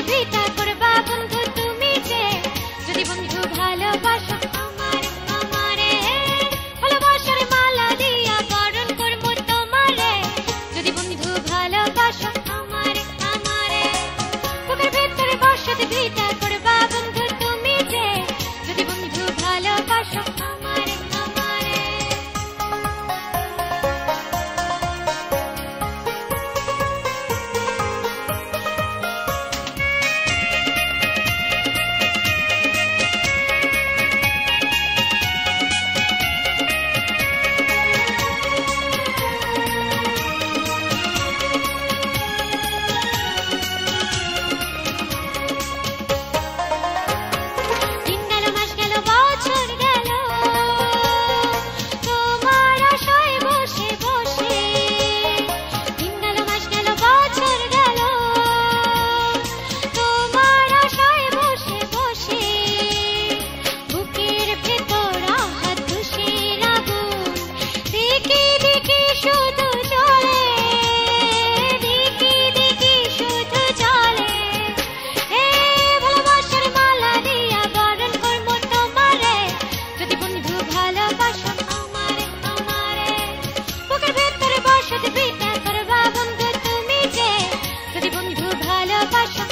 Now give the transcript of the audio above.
ভিটা করবা বন্ধু তুমি যে, যদি বন্ধু ভালোবাসো আমারে আমারে, ভালোবাসার মালা দিয়া বরণ করবো তোমারে, যদি বন্ধু ভালোবাসো আমারে আমারে। বুকের ভিতরে বসত ভিটা করবা বন্ধু তুমি যে, যদি বন্ধু ভালোবাসো আমারে আমারে। দিন গেল মাস গেল বছর গেল, তোমার আশায় বসে বসে। দিন গেল মাস গেল বছর গেল, তোমার আশায় বসে বসে। বুকের ভেতর আহাত খুশির আগুন, দেখি দেখি শুধু জ্বলে, দেখি দেখি শুধু জ্বলে। ভালোবাসার মালা দিয়া বরণ করবো তোমারে, যদি বন্ধু ভালোবাসো আমারে আমারে। বুকের ভেতরে বসত ভিটা করবা বন্ধু তুমি যে, যদি বন্ধু ভালোবাসো